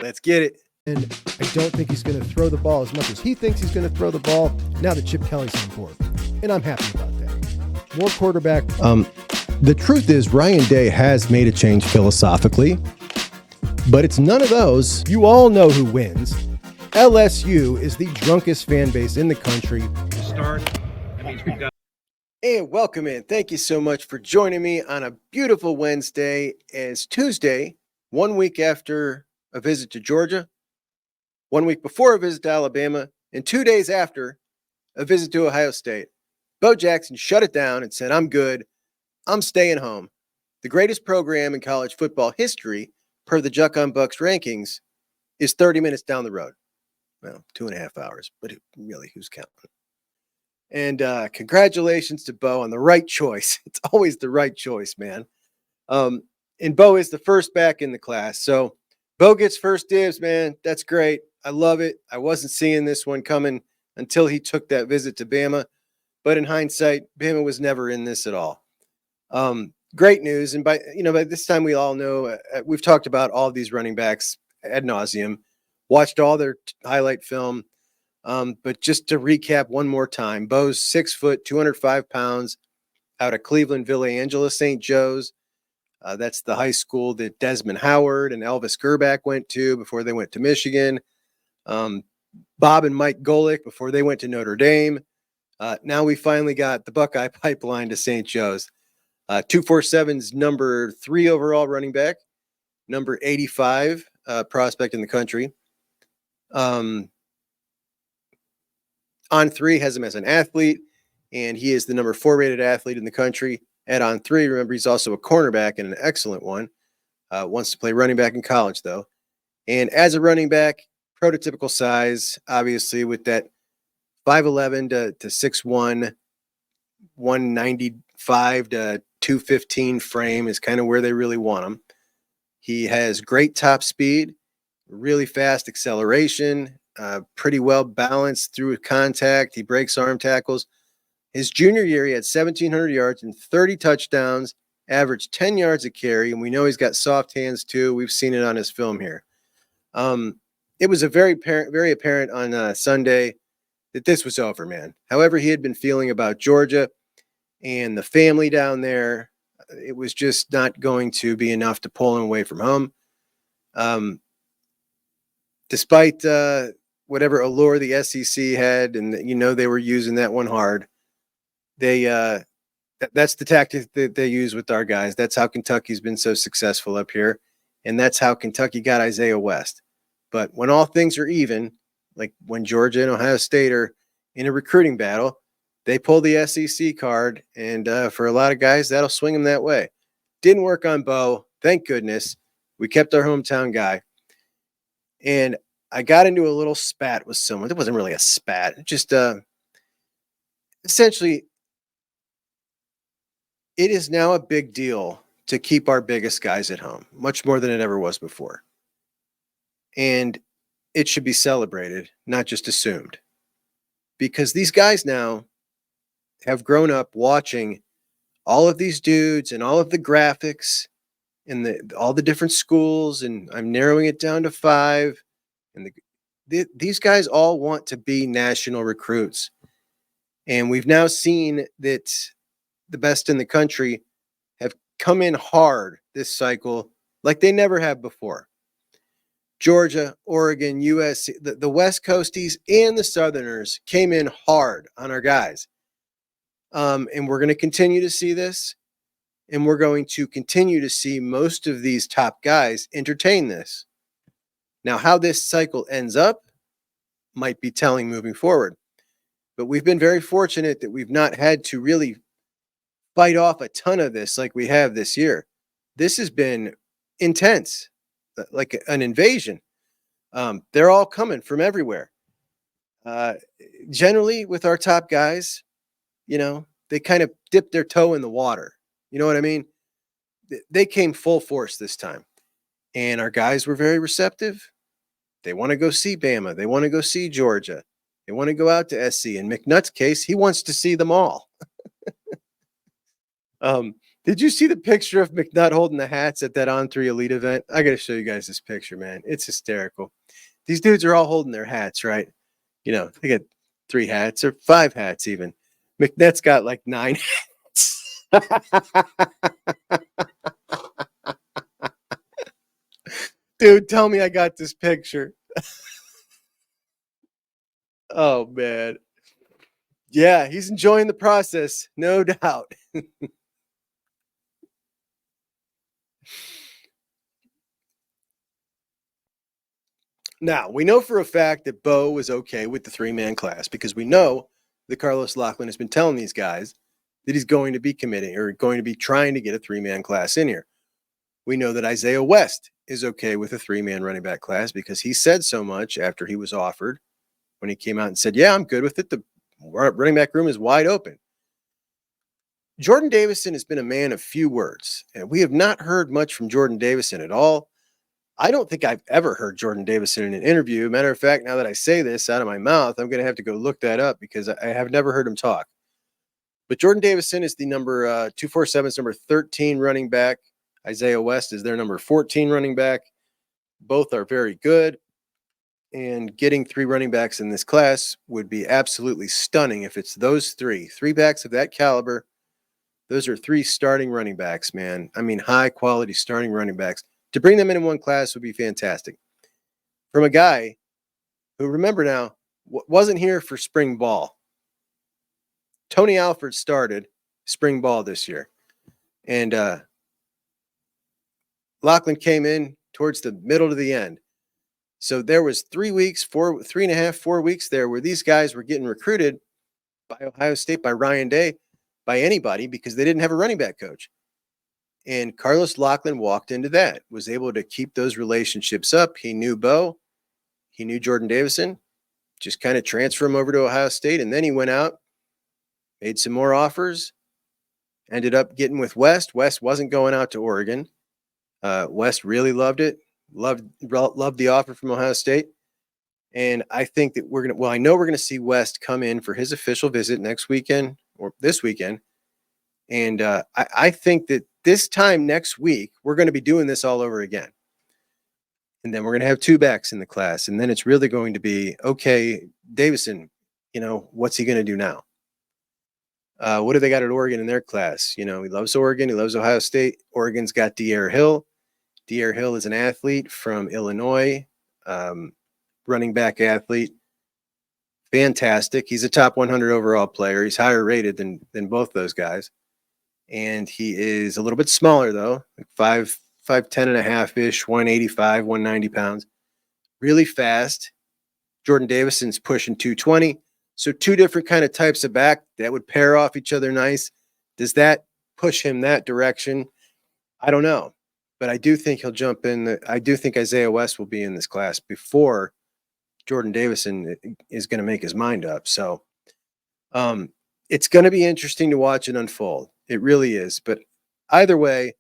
Let's get it. And I don't think he's going to throw the ball as much as he thinks he's going to throw the ball now that Chip Kelly's on board. And I'm happy about that. More quarterback. The truth is Ryan Day has made a change philosophically, but it's none of those. You all know who wins. LSU is the drunkest fan base in the country. And welcome in. Thank you so much for joining me on a beautiful Wednesday. As Tuesday, 1 week after a visit to Georgia, 1 week before a visit to Alabama, and 2 days after a visit to Ohio State. Bo Jackson shut it down and said, I'm good. I'm staying home. The greatest program in college football history, per the Juck on Bucks rankings, is 30 minutes down the road. Well, 2.5 hours, but really, who's counting? And congratulations to Bo on the right choice. It's always the right choice, man. And Bo is the first back in the class. So Bo gets first dibs, man. That's great. I love it. I wasn't seeing this one coming until he took that visit to Bama. But in hindsight, Bama was never in this at all. Great news. And by this time we all know, we've talked about all of these running backs ad nauseum, watched all their highlight film. But just to recap one more time, Bo's 6 foot, 205 pounds, out of Cleveland, Villa Angela, St. Joe's. That's the high school that Desmond Howard and Elvis Gerback went to before they went to Michigan. Bob and Mike Golick before they went to Notre Dame. Now we finally got the Buckeye pipeline to St. Joe's. 247's number 3 overall running back, number 85 prospect in the country. On3 has him as an athlete, and he is the number 4 rated athlete in the country. At On3, remember, he's also a cornerback and an excellent one. Wants to play running back in college, though. And as a running back, prototypical size, obviously, with that 5'11 to 6'1, 195 to 215 frame is kind of where they really want him. He has great top speed, really fast acceleration, pretty well balanced through contact. He breaks arm tackles. His junior year, he had 1,700 yards and 30 touchdowns, averaged 10 yards a carry, and we know he's got soft hands too. We've seen it on his film here. It was very apparent on Sunday that this was over, man. However he had been feeling about Georgia and the family down there, it was just not going to be enough to pull him away from home. Despite whatever allure the SEC had, and they were using that one hard, that's the tactic that they use with our guys. That's how Kentucky's been so successful up here, and that's how Kentucky got Isaiah West. But when all things are even, like when Georgia and Ohio State are in a recruiting battle, they pull the SEC card, and for a lot of guys, that'll swing them that way. Didn't work on Bo. Thank goodness. We kept our hometown guy. And I got into a little spat with someone. It wasn't really a spat. Just essentially, it is now a big deal to keep our biggest guys at home, much more than it ever was before. And it should be celebrated, not just assumed. Because these guys now have grown up watching all of these dudes and all of the graphics and all the different schools, and I'm narrowing it down to 5. And these guys all want to be national recruits. And we've now seen that the best in the country have come in hard this cycle like they never have before. Georgia, Oregon, USC, the West Coasties and the Southerners came in hard on our guys. And we're going to continue to see this. And we're going to continue to see most of these top guys entertain this. Now, how this cycle ends up might be telling moving forward. But we've been very fortunate that we've not had to really fight off a ton of this like we have this year. This has been intense, like an invasion. They're all coming from everywhere. Generally, with our top guys, they kind of dip their toe in the water. You know what I mean? They came full force this time. And our guys were very receptive. They want to go see Bama. They want to go see Georgia. They want to go out to SC. In McNutt's case, he wants to see them all. Did you see the picture of McNutt holding the hats at that On 3 Elite event? I got to show you guys this picture, man. It's hysterical. These dudes are all holding their hats, right? You know, they got 3 hats or 5 hats even. McNutt's got like 9 hats. Dude, tell me I got this picture. Oh, man. Yeah, he's enjoying the process, no doubt. Now, we know for a fact that Bo was okay with the 3-man class because we know that Carlos Loughlin has been telling these guys that he's going to be committing or going to be trying to get a 3-man class in here. We know that Isaiah West is okay with a 3-man running back class because he said so much after he was offered when he came out and said, yeah, I'm good with it. The running back room is wide open. Jordan Davison has been a man of few words, and we have not heard much from Jordan Davison at all. I don't think I've ever heard Jordan Davison in an interview. Matter of fact, now that I say this out of my mouth, I'm going to have to go look that up because I have never heard him talk. But Jordan Davison is the number 247's number 13 running back. Isaiah West is their number 14 running back. Both are very good. And getting 3 running backs in this class would be absolutely stunning if it's those 3 backs of that caliber. Those are 3 starting running backs, man. I mean, high quality starting running backs. To bring them in one class would be fantastic. From a guy who, remember now, wasn't here for spring ball. Tony Alford started spring ball this year. And Loughlin came in towards the middle to the end. So there was 3 weeks, 3.5, 4 weeks there where these guys were getting recruited by Ohio State, by Ryan Day, by anybody because they didn't have a running back coach. And Carlos Loughlin walked into that, was able to keep those relationships up. He knew Bo. He knew Jordan Davison. Just kind of transfer him over to Ohio State. And then he went out, made some more offers, ended up getting with West. West wasn't going out to Oregon. West really loved it. Loved the offer from Ohio State. And I think that I know we're going to see West come in for his official visit next weekend or this weekend. And I think that this time next week, we're going to be doing this all over again. And then we're going to have 2 backs in the class. And then it's really going to be, okay, Davison, what's he going to do now? What do they got at Oregon in their class? He loves Oregon. He loves Ohio State. Oregon's got De'Aaron Hill. De'Aaron Hill is an athlete from Illinois, running back athlete. Fantastic. He's a top 100 overall player. He's higher rated than both those guys. And he is a little bit smaller, though, like 5'10 and a half-ish, 185, 190 pounds. Really fast. Jordan Davison's pushing 220. So 2 different kind of types of back that would pair off each other nice. Does that push him that direction? I don't know. But I do think he'll jump in. I do think Isaiah West will be in this class before Jordan Davison is going to make his mind up. So it's going to be interesting to watch it unfold. It really is. But either way,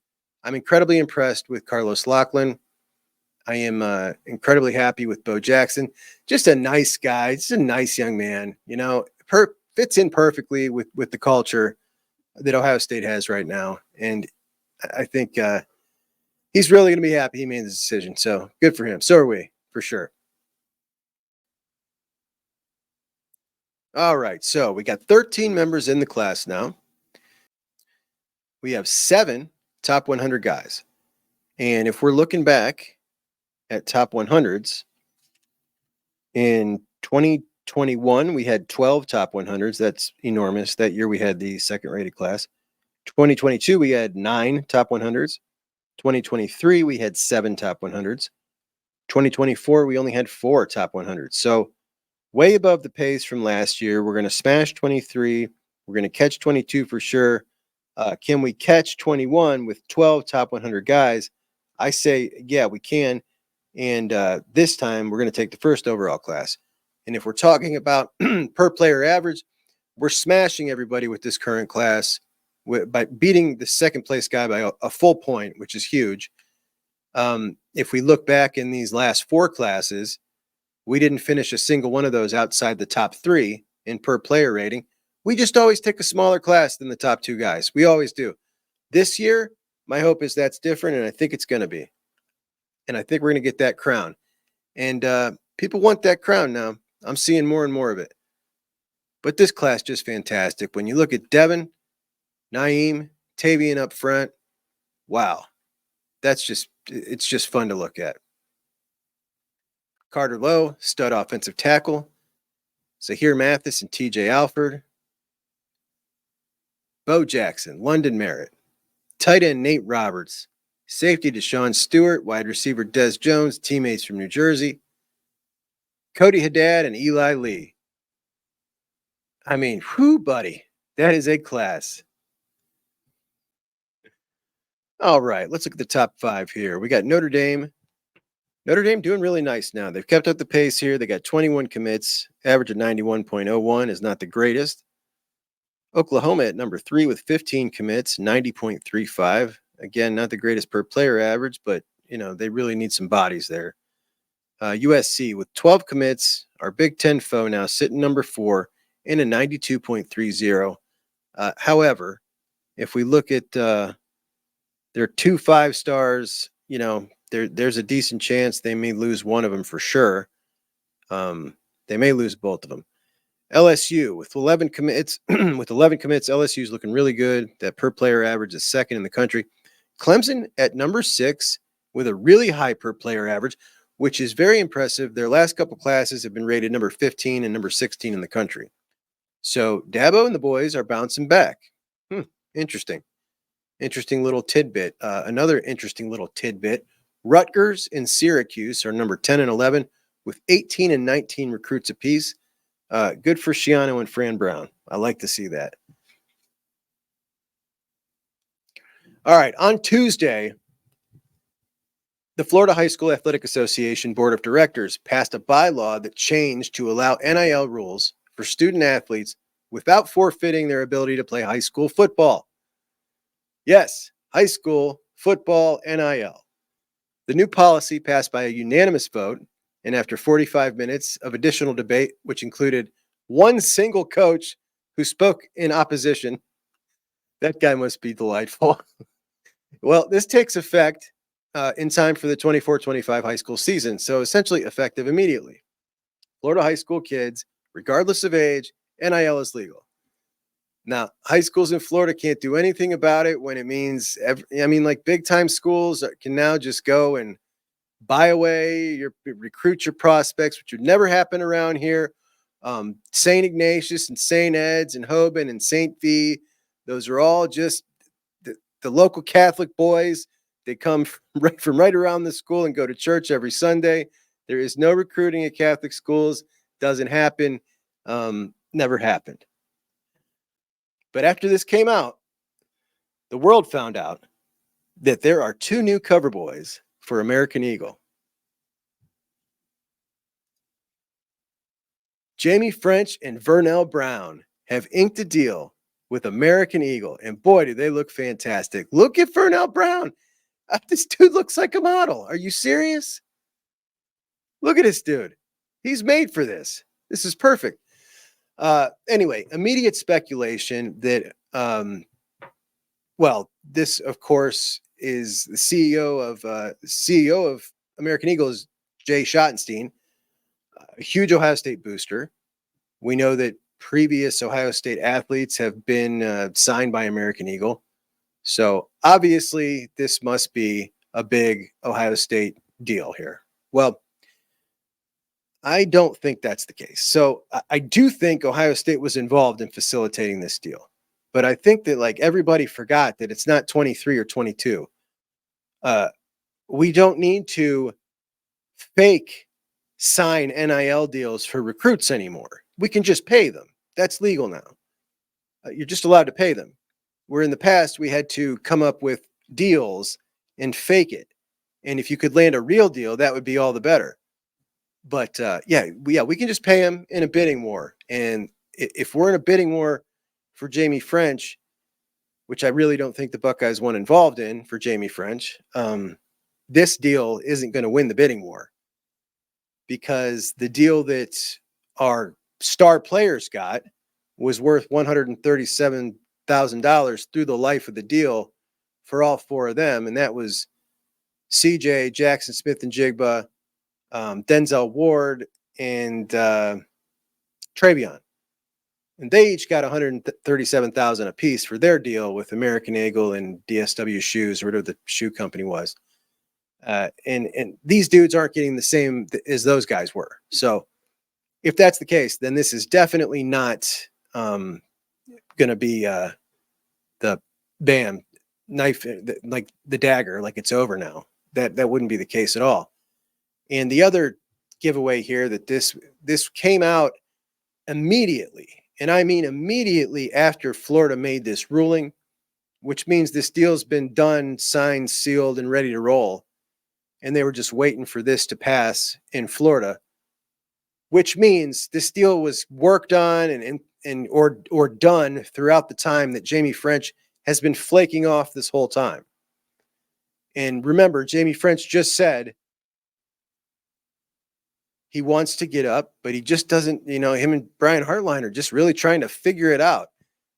I'm incredibly impressed with Carlos Loughlin. I am incredibly happy with Bo Jackson. Just a nice guy. Just a nice young man. Fits in perfectly with the culture that Ohio State has right now. And I think he's really going to be happy he made this decision. So good for him. So are we, for sure. All right. So we got 13 members in the class now. We have 7 top 100 guys. And if we're looking back at top 100s, in 2021, we had 12 top 100s. That's enormous. That year we had the second rated class. 2022, we had 9 top 100s. 2023, we had 7 top 100s. 2024, we only had 4 top 100s. So way above the pace from last year. We're going to smash 23. We're going to catch 22 for sure. Can we catch 21 with 12 top 100 guys? I say, yeah, we can. And this time we're going to take the first overall class. And if we're talking about per player average, we're smashing everybody with this current class by beating the second place guy by a full point, which is huge. If we look back in these last 4 classes, we didn't finish a single one of those outside the top 3 in per player rating. We just always take a smaller class than the top 2 guys. We always do. This year, my hope is that's different, and I think it's going to be. And I think we're going to get that crown. And people want that crown now. I'm seeing more and more of it. But this class just fantastic. When you look at Devin, Naeem, Tavian up front, wow. It's just fun to look at. Carter Lowe, stud offensive tackle. Zahir Mathis and TJ Alford. Bo Jackson, London Merritt. Tight end Nate Roberts. Safety Deshaun Stewart. Wide receiver Des Jones, teammates from New Jersey. Cody Haddad and Eli Lee. I mean, whew, buddy. That is a class. All right, let's look at the top 5 here. We got Notre Dame. Notre Dame doing really nice now. They've kept up the pace here. They got 21 commits. Average of 91.01 is not the greatest. Oklahoma at number 3 with 15 commits, 90.35. Again, not the greatest per player average, but they really need some bodies there. USC with 12 commits, our Big Ten foe now sitting number 4 in a 92.30. However, if we look at their 2 5-stars, there's a decent chance they may lose one of them for sure. They may lose both of them. LSU with 11 commits, LSU is looking really good. That per player average is second in the country. Clemson at number 6 with a really high per player average, which is very impressive. Their last couple classes have been rated number 15 and number 16 in the country. So Dabo and the boys are bouncing back. Interesting. Interesting little tidbit. Another interesting little tidbit. Rutgers and Syracuse are number 10 and 11 with 18 and 19 recruits apiece. Good for Shiano and Fran Brown. I like to see that. All right, on Tuesday, the Florida High School Athletic Association Board of Directors passed a bylaw that changed to allow NIL rules for student athletes without forfeiting their ability to play high school football. Yes, high school football NIL. The new policy passed by a unanimous vote, and after 45 minutes of additional debate, which included one single coach who spoke in opposition. That guy must be delightful. Well, this takes effect in time for the 24-25 high school season, so essentially effective immediately. Florida high school kids, regardless of age, NIL is legal. Now, high schools in Florida can't do anything about it when it means, like big time schools can now just go and buy away, recruit your prospects, which would never happen around here. St. Ignatius and St. Ed's and Hoban and St. V, those are all just the local Catholic boys. They come from right around the school and go to church every Sunday. There is no recruiting at Catholic schools. Doesn't happen. Never happened. But after this came out, the world found out that there are 2 new cover boys for American Eagle. Ffrench and Vernell Brown have inked a deal with American Eagle, and boy, do they look fantastic. Look at Vernell Brown. This dude looks like a model. Are you serious? Look at this dude. He's made for this. This is perfect. Anyway, immediate speculation that, this, of course, is the CEO of American Eagle is Jay Schottenstein, a huge Ohio State booster. We know that previous Ohio State athletes have been signed by American Eagle. So obviously this must be a big Ohio State deal here. Well, I don't think that's the case. So I do think Ohio State was involved in facilitating this deal. But I think that everybody forgot that it's not 23 or 22. We don't need to fake sign NIL deals for recruits anymore. We can just pay them. That's legal now. You're just allowed to pay them. Where in the past, we had to come up with deals and fake it. And if you could land a real deal, that would be all the better. But we can just pay him in a bidding war. And if we're in a bidding war for Ffrench, which I really don't think the Buckeyes want involved in for Ffrench, this deal isn't going to win the bidding war, because the deal that our star players got was worth $137,000 through the life of the deal for all four of them, and that was CJ, Jackson Smith and Jigba, Denzel Ward, and Travion. And they each got $137,000 a piece for their deal with American Eagle and DSW Shoes, or whatever the shoe company was. And these dudes aren't getting the same as those guys were. So if that's the case, then this is definitely not going to be the bam knife, like the dagger, like it's over now. That wouldn't be the case at all. And the other giveaway here, that this came out immediately, and I mean immediately after Florida made this ruling, which means this deal's been done, signed, sealed, and ready to roll. And they were just waiting for this to pass in Florida, which means this deal was worked on or done throughout the time that Jamie Ffrench has been flaking off this whole time. And remember, Jamie Ffrench just said he wants to get up, but he just doesn't, him and Brian Hartline are just really trying to figure it out,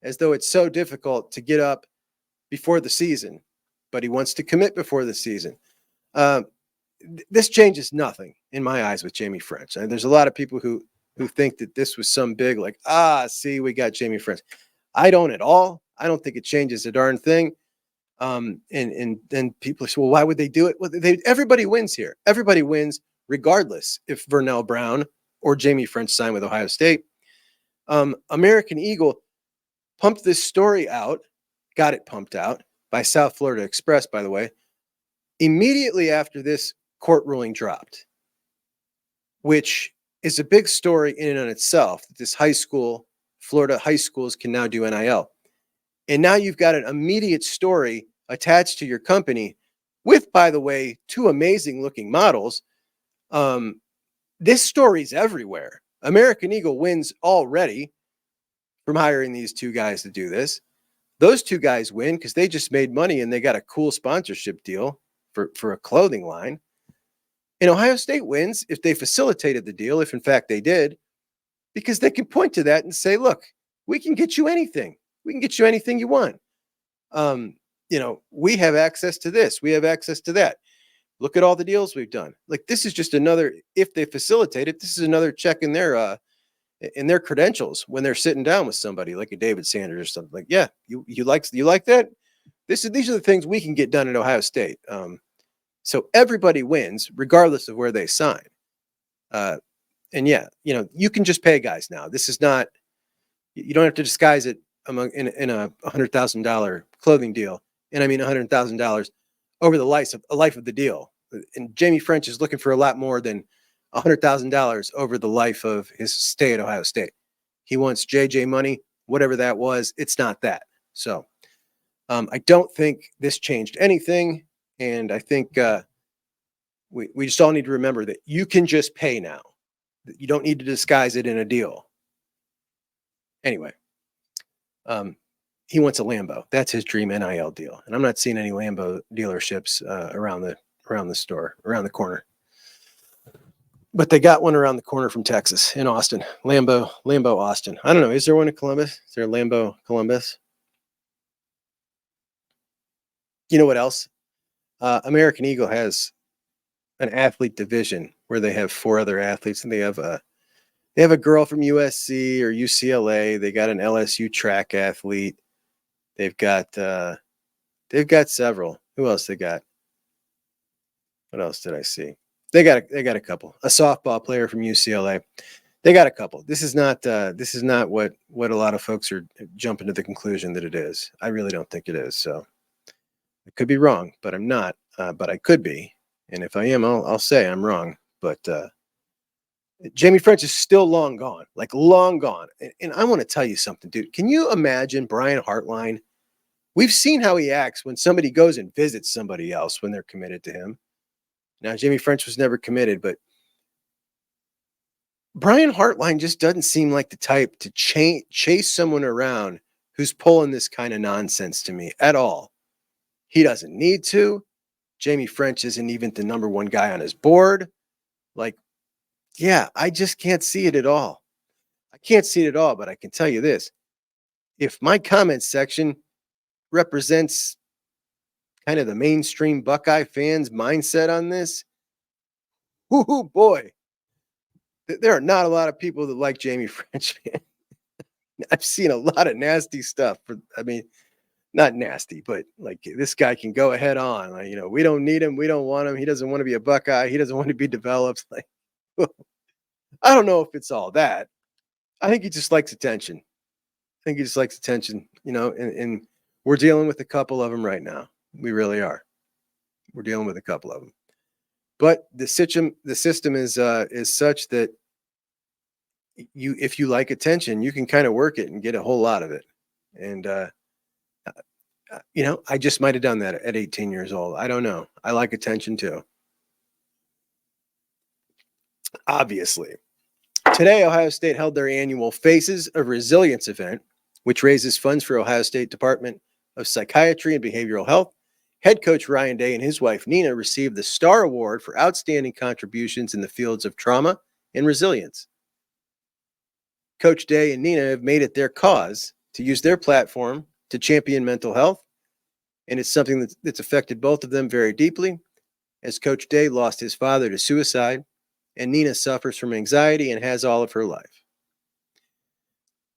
as though it's so difficult to get up before the season, but he wants to commit before the season. This changes nothing in my eyes with Jamie Ffrench. And there's a lot of people who think that this was some big, like, see, we got Jamie Ffrench. I don't at all. I don't think it changes a darn thing. And then people say, well, why would they do it? Well, everybody wins here. Everybody wins, regardless if Vernell Brown or Jamie Ffrench signed with Ohio State. American Eagle pumped this story out, got it pumped out by South Florida Express, by the way, immediately after this court ruling dropped, which is a big story in and on itself. This Florida high schools can now do NIL. And now you've got an immediate story attached to your company with, by the way, two amazing looking models. This story's everywhere. American Eagle wins already from hiring these two guys to do this. Those two guys win because they just made money and they got a cool sponsorship deal for a clothing line. And Ohio State wins if they facilitated the deal, if in fact they did, because they can point to that and say, look, we can get you anything. We can get you anything you want. We have access to this. We have access to that. Look at all the deals we've done. Like, this is just another, if they facilitate it, this is another check in their credentials when they're sitting down with somebody like a David Sanders or something. Like, yeah, you like that? These are the things we can get done at Ohio State. So everybody wins regardless of where they sign. And yeah, you can just pay guys now. This is not, you don't have to disguise it in a $100,000 clothing deal. And I mean $100,000 over the life of the deal. And Jamie Ffrench is looking for a lot more than $100,000 over the life of his stay at Ohio State. He wants JJ money, whatever that was. It's not that. So I don't think this changed anything. And I think we just all need to remember that you can just pay now. You don't need to disguise it in a deal. Anyway, he wants a Lambo. That's his dream NIL deal. And I'm not seeing any Lambo dealerships around the store, around the corner. But they got one around the corner from Texas, in Austin. Lambo Austin. I don't know. Is there one in Columbus? Is there a Lambo Columbus? You know what else? American Eagle has an athlete division where they have 4 other athletes, and they have a girl from USC or UCLA. They got an LSU track athlete. They've got several. Who else they got? What else did I see? They got a couple. A softball player from UCLA. They got a couple. This is not what a lot of folks are jumping to the conclusion that it is. I really don't think it is. So I could be wrong, but I'm not. But I could be. And if I am, I'll say I'm wrong. But Jamie Ffrench is still long gone, like long gone. And I want to tell you something, dude. Can you imagine Brian Hartline? We've seen how he acts when somebody goes and visits somebody else when they're committed to him. Now, Jamie Ffrench was never committed, but Brian Hartline just doesn't seem like the type to chase someone around who's pulling this kind of nonsense to me at all. He doesn't need to. Jamie Ffrench isn't even the number 1 guy on his board. Like, yeah, I just can't see it at all. I can't see it at all, but I can tell you this. If my comment section represents kind of the mainstream Buckeye fans' mindset on this, whoo boy, there are not a lot of people that like Jamie Ffrench, man. I've seen a lot of nasty stuff. Not nasty, but like this guy can go ahead on. Like, we don't need him. We don't want him. He doesn't want to be a Buckeye. He doesn't want to be developed. Like, I don't know if it's all that. I think he just likes attention. And we're dealing with a couple of them right now. We really are. We're dealing with a couple of them. But the system is such that if you like attention, you can kind of work it and get a whole lot of it. And I just might have done that at 18 years old. I don't know. I like attention too. Obviously. Today, Ohio State held their annual Faces of Resilience event, which raises funds for Ohio State Department of Psychiatry and Behavioral Health. Head coach Ryan Day and his wife Nina received the Star Award for outstanding contributions in the fields of trauma and resilience. Coach Day and Nina have made it their cause to use their platform to champion mental health, and it's something that's affected both of them very deeply, as Coach Day lost his father to suicide, and Nina suffers from anxiety and has all of her life.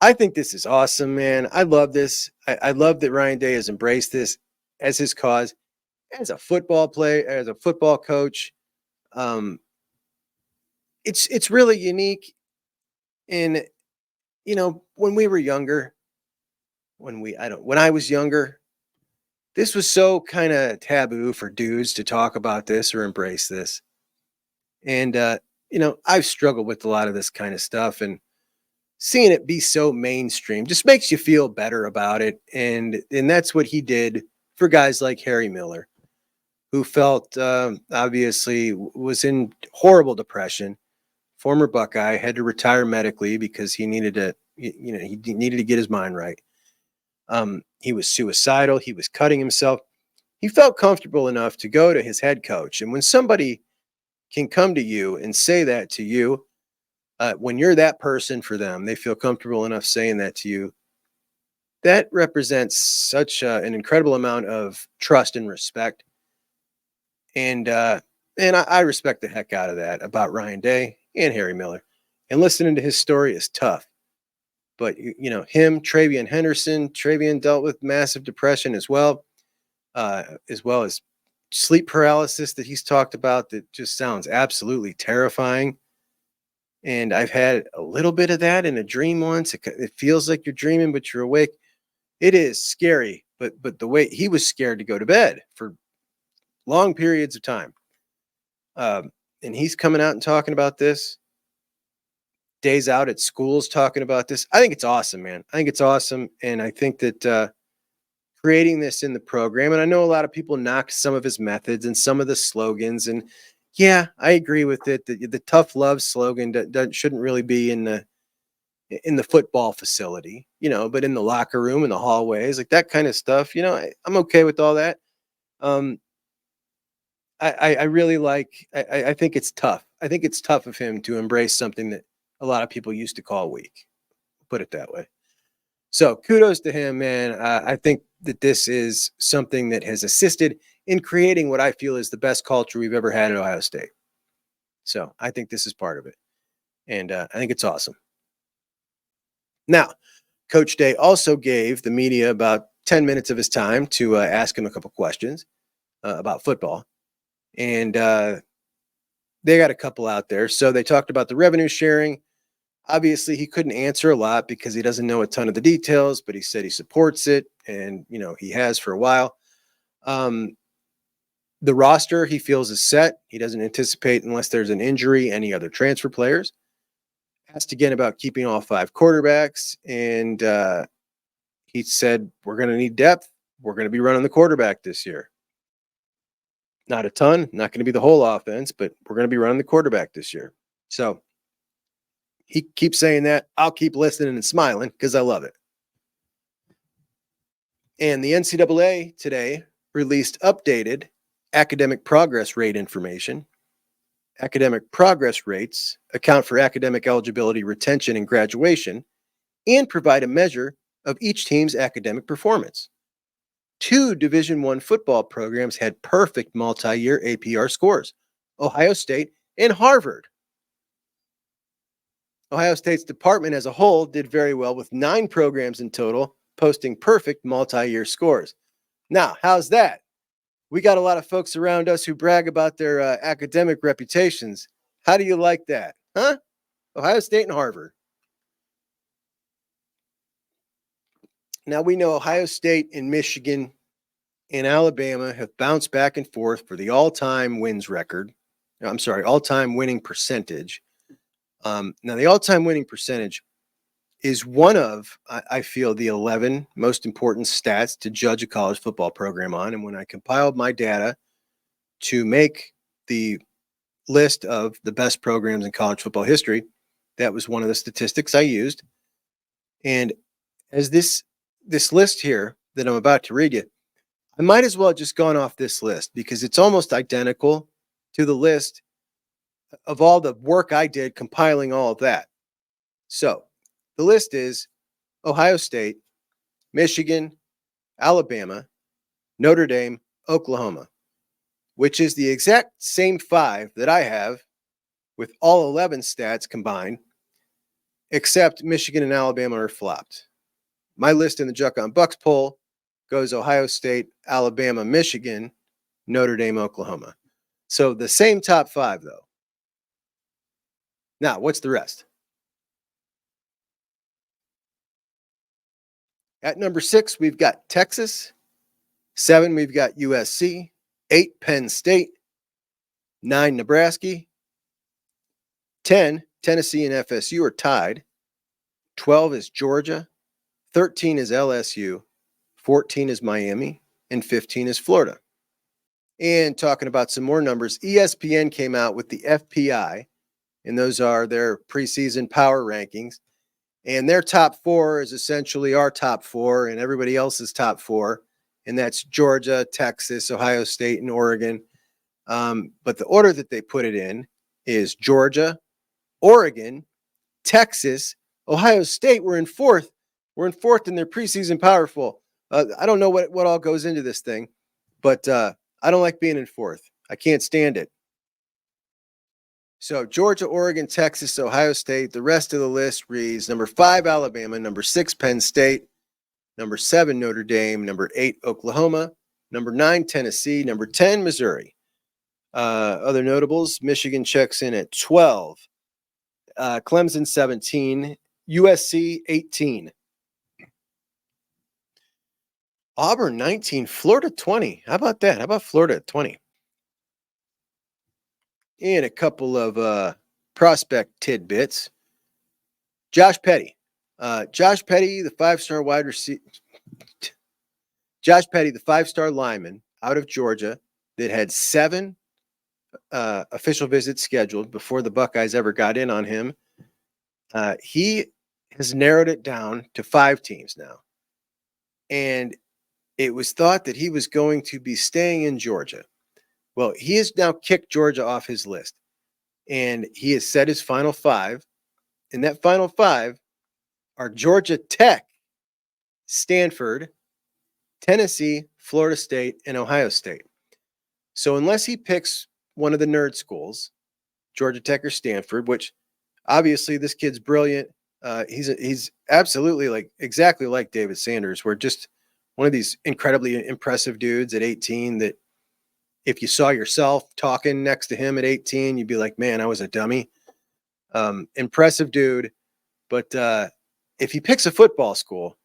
I think this is awesome, man. I love this. I love that Ryan Day has embraced this as his cause, as a football player, as a football coach. It's really unique. And when we were younger, when I was younger, this was so kind of taboo for dudes to talk about this or embrace this. And I've struggled with a lot of this kind of stuff, and seeing it be so mainstream just makes you feel better about it. And that's what he did for guys like Harry Miller, who felt obviously was in horrible depression, former Buckeye, had to retire medically because he needed to, he needed to get his mind right. He was suicidal. He was cutting himself. He felt comfortable enough to go to his head coach. And when somebody can come to you and say that to you, when you're that person for them, they feel comfortable enough saying that to you. That represents such an incredible amount of trust and respect. And I respect the heck out of that about Ryan Day and Harry Miller. And listening to his story is tough. But, him, Travion Henderson, Travion dealt with massive depression as well as sleep paralysis that he's talked about that just sounds absolutely terrifying. And I've had a little bit of that in a dream once. It feels like you're dreaming, but you're awake. It is scary, but the way he was scared to go to bed for long periods of time. And he's coming out and talking about this. Days out at schools talking about this. I think it's awesome, man. I think it's awesome. And I think that creating this in the program, and I know a lot of people knock some of his methods and some of the slogans, and yeah, I agree with it. The tough love slogan shouldn't really be in the football facility, but in the locker room, in the hallways, like that kind of stuff. I'm okay with all that. I really like. I think it's tough. I think it's tough of him to embrace something that a lot of people used to call weak. Put it that way. So kudos to him, man. I think that this is something that has assisted in creating what I feel is the best culture we've ever had at Ohio State. So I think this is part of it. And I think it's awesome. Now, Coach Day also gave the media about 10 minutes of his time to ask him a couple questions about football. And they got a couple out there. So they talked about the revenue sharing. Obviously, he couldn't answer a lot because he doesn't know a ton of the details, but he said he supports it. And, he has for a while. The roster he feels is set. He doesn't anticipate, unless there's an injury, any other transfer players. Asked again about keeping all 5 quarterbacks. And he said, we're going to need depth. We're going to be running the quarterback this year. Not a ton, not going to be the whole offense, but we're going to be running the quarterback this year. So he keeps saying that. I'll keep listening and smiling because I love it. And the NCAA today released updated academic progress rate information. Academic progress rates account for academic eligibility, retention, and graduation, and provide a measure of each team's academic performance. 2 Division I football programs had perfect multi-year APR scores: Ohio State and Harvard. Ohio State's department as a whole did very well, with 9 programs in total posting perfect multi-year scores. Now, how's that? We got a lot of folks around us who brag about their academic reputations. How do you like that? Huh? Ohio State and Harvard. Now, we know Ohio State and Michigan and Alabama have bounced back and forth for the all-time wins record. I'm sorry, all-time winning percentage. Now, the all-time winning percentage is one of, I feel, the 11 most important stats to judge a college football program on. And when I compiled my data to make the list of the best programs in college football history, that was one of the statistics I used. And as this list here that I'm about to read you, I might as well have just gone off this list because it's almost identical to the list of all the work I did compiling all of that. So the list is Ohio State, Michigan, Alabama, Notre Dame, Oklahoma, which is the exact same 5 that I have with all 11 stats combined, except Michigan and Alabama are flopped. My list in the Juck on Bucks poll goes Ohio State, Alabama, Michigan, Notre Dame, Oklahoma. So the same top 5, though. Now, what's the rest? At number 6, we've got Texas. 7, we've got USC. 8, Penn State. 9, Nebraska. 10, Tennessee and FSU are tied. 12 is Georgia. 13 is LSU. 14 is Miami. And 15 is Florida. And talking about some more numbers, ESPN came out with the FPI, and those are their preseason power rankings. And their top 4 is essentially our top 4 and everybody else's top 4. And that's Georgia, Texas, Ohio State, and Oregon. But the order that they put it in is Georgia, Oregon, Texas, Ohio State. We're in 4th. We're in 4th in their preseason power poll. I don't know what all goes into this thing, but I don't like being in 4th. I can't stand it. So Georgia, Oregon, Texas, Ohio State. The rest of the list reads number 5, Alabama, number 6, Penn State, number 7, Notre Dame, number 8, Oklahoma, number 9, Tennessee, number 10, Missouri. Other notables, Michigan checks in at 12, Clemson 17, USC 18, Auburn 19, Florida 20. How about that? How about Florida at 20? And a couple of prospect tidbits. Josh Petty. Josh Petty, the 5-star wide receiver. Josh Petty, the 5-star lineman out of Georgia that had 7 official visits scheduled before the Buckeyes ever got in on him. He has narrowed it down to 5 teams now. And it was thought that he was going to be staying in Georgia. Well, he has now kicked Georgia off his list. And he has set his final 5. And that final 5 are Georgia Tech, Stanford, Tennessee, Florida State, and Ohio State. So unless he picks one of the nerd schools, Georgia Tech or Stanford, which obviously this kid's brilliant. He's absolutely exactly like David Sanders. We're just one of these incredibly impressive dudes at 18 that if you saw yourself talking next to him at 18, you'd be like, man, I was a dummy. Impressive dude. But if he picks a football school,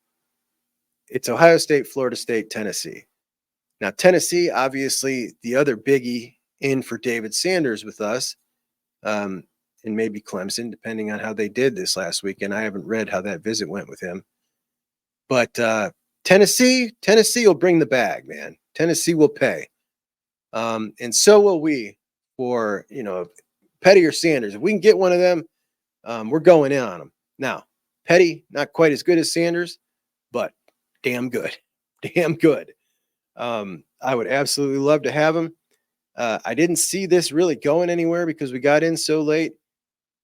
it's Ohio State, Florida State, Tennessee. Now, Tennessee, obviously, the other biggie in for David Sanders with us, and maybe Clemson, depending on how they did this last weekend. I haven't read how that visit went with him. But Tennessee will bring the bag, man. Tennessee will pay. And so will we for, Petty or Sanders. If we can get one of them, we're going in on them. Now, Petty, not quite as good as Sanders, but damn good. Damn good. I would absolutely love to have him. I didn't see this really going anywhere because we got in so late,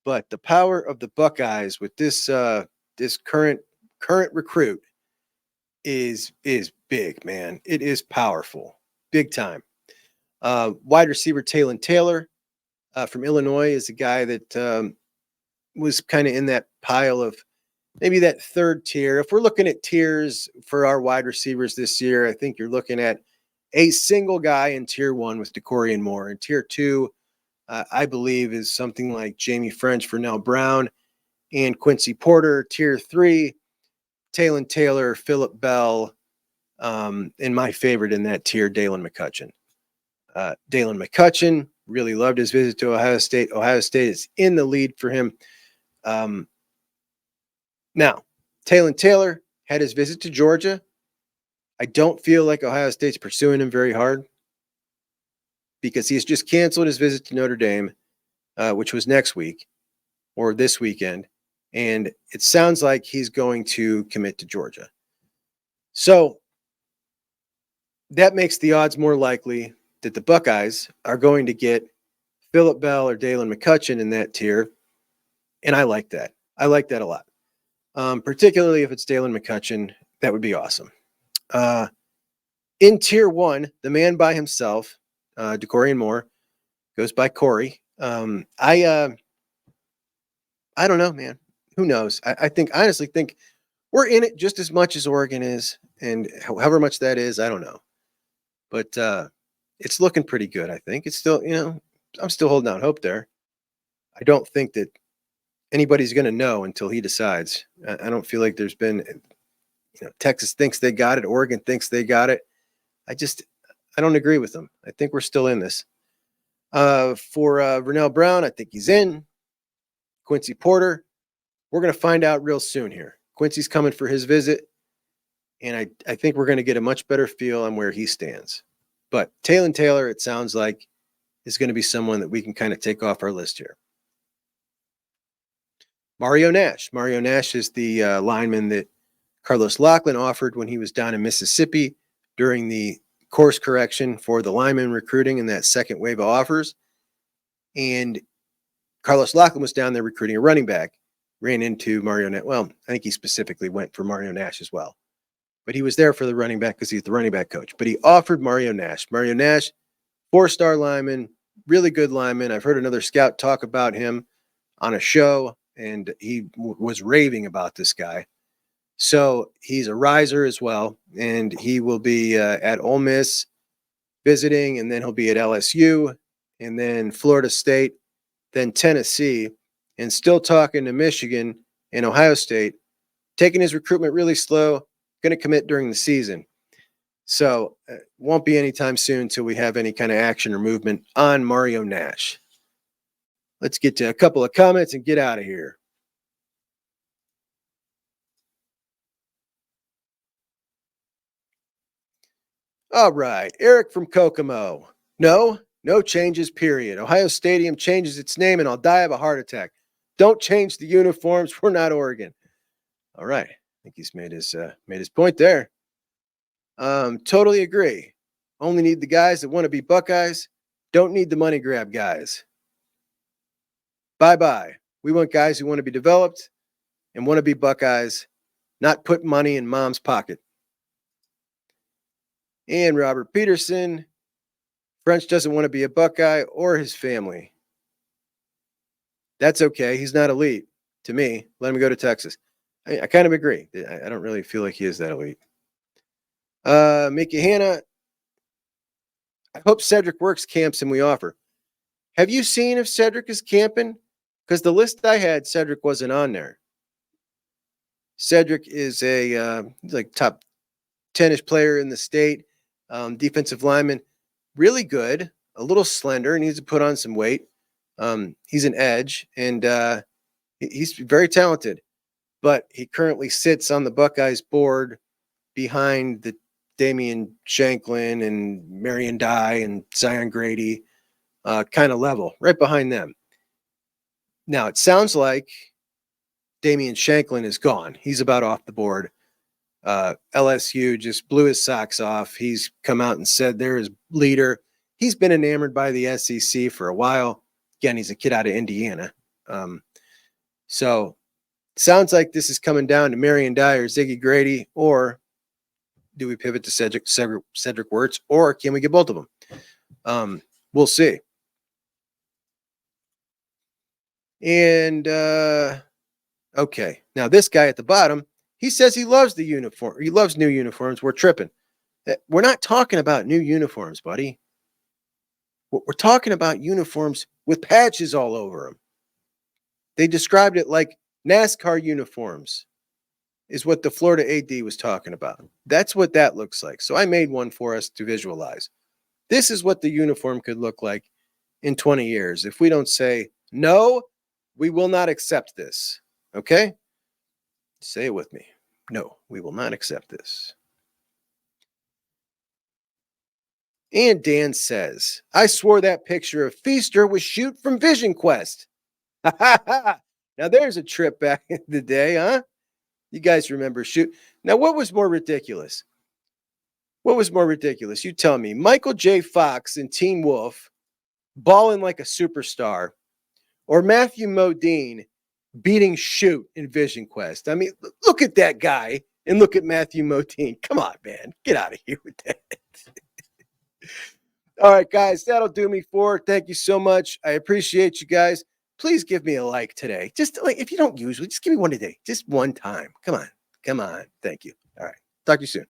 but the power of the Buckeyes with this current recruit is big, man. It is powerful, big time. Wide receiver Taylor Taylor from Illinois is a guy that was kind of in that pile of maybe that third tier. If we're looking at tiers for our wide receivers this year, I think you're looking at a single guy in tier 1 with Decorian Moore. In tier 2, I believe, is something like Ffrench and Vernell Brown and Quincy Porter. Tier 3, Taylor Taylor, Phillip Bell, and my favorite in that tier, Dalen McCutcheon. Dalen McCutcheon, really loved his visit to Ohio State. Ohio State is in the lead for him. Now, Taylor Taylor had his visit to Georgia. I don't feel like Ohio State's pursuing him very hard because he's just canceled his visit to Notre Dame, which was next week or this weekend. And it sounds like he's going to commit to Georgia. So that makes the odds more likely that the Buckeyes are going to get Phillip Bell or Dalen McCutcheon in that tier. And I like that. I like that a lot. Particularly if it's Dalen McCutcheon, that would be awesome. In tier 1, the man by himself, Decorian Moore, goes by Corey. I don't know, man. Who knows? I honestly think we're in it just as much as Oregon is, and however much that is, I don't know. But it's looking pretty good, I think. It's still, I'm still holding out hope there. I don't think that anybody's going to know until he decides. I don't feel like there's been, Texas thinks they got it. Oregon thinks they got it. I don't agree with them. I think we're still in this. For Vernell Brown, I think he's in. Quincy Porter, we're going to find out real soon here. Quincy's coming for his visit, and I think we're going to get a much better feel on where he stands. But Taylor Taylor, it sounds like, is going to be someone that we can kind of take off our list here. Mario Nash. Mario Nash is the lineman that Carlos Lachlan offered when he was down in Mississippi during the course correction for the lineman recruiting in that second wave of offers. And Carlos Lachlan was down there recruiting a running back, ran into Mario Nash. Well, I think he specifically went for Mario Nash as well. But he was there for the running back because he's the running back coach. But he offered Mario Nash. Mario Nash, 4-star lineman, really good lineman. I've heard another scout talk about him on a show, and he was raving about this guy. So he's a riser as well, and he will be at Ole Miss visiting, and then he'll be at LSU, and then Florida State, then Tennessee, and still talking to Michigan and Ohio State, taking his recruitment really slow, going to commit during the season. So won't be anytime soon until we have any kind of action or movement on Mario Nash. Let's get to a couple of comments and get out of here. All right, Eric from Kokomo. No changes, period. Ohio Stadium changes its name and I'll die of a heart attack. Don't change the uniforms. We're not Oregon. All right. I think he's made his point there. Totally agree. Only need the guys that want to be Buckeyes. Don't need the money grab guys. Bye-bye. We want guys who want to be developed and want to be Buckeyes, not put money in mom's pocket. And Robert Peterson, Ffrench doesn't want to be a Buckeye or his family. That's okay. He's not elite to me. Let him go to Texas. I kind of agree. I don't really feel like he is that elite. Mickey Hanna, I hope Cedric Works camps and we offer. Have you seen if Cedric is camping? Because the list I had, Cedric wasn't on there. Cedric is a like top 10-ish player in the state, defensive lineman, really good, a little slender, needs to put on some weight. He's an edge, and he's very talented, but he currently sits on the Buckeyes board behind the Damian Shanklin and Marion Dye and Zion Grady kind of level, right behind them. Now, it sounds like Damian Shanklin is gone. He's about off the board. LSU just blew his socks off. He's come out and said they're his leader. He's been enamored by the SEC for a while. Again, he's a kid out of Indiana. So sounds like this is coming down to Marion Dye or Ziggy Grady or do we pivot to Cedric Wirtz, or can we get both of them? We'll see. And okay, now this guy at the bottom, he says he loves the uniform. He loves new uniforms. We're tripping. We're not talking about new uniforms, buddy. We're talking about uniforms with patches all over them. They described it like NASCAR uniforms is what the Florida AD was talking about. That's what that looks like. So I made one for us to visualize. This is what the uniform could look like in 20 years if we don't say, no, we will not accept this. Okay? Say it with me. No, we will not accept this. And Dan says, I swore that picture of Feaster was shoot from Vision Quest. Now there's a trip back in the day, huh? You guys remember shoot. Now, what was more ridiculous? What was more ridiculous? You tell me. Michael J. Fox and Teen Wolf balling like a superstar, or Matthew Modine beating shoot in Vision Quest. I mean, look at that guy and look at Matthew Modine. Come on, man. Get out of here with that. All right, guys, that'll do me for it. Thank you so much. I appreciate you guys. Please give me a like today. Just like, if you don't usually, just give me one today. Just one time. Come on. Come on. Thank you. All right. Talk to you soon.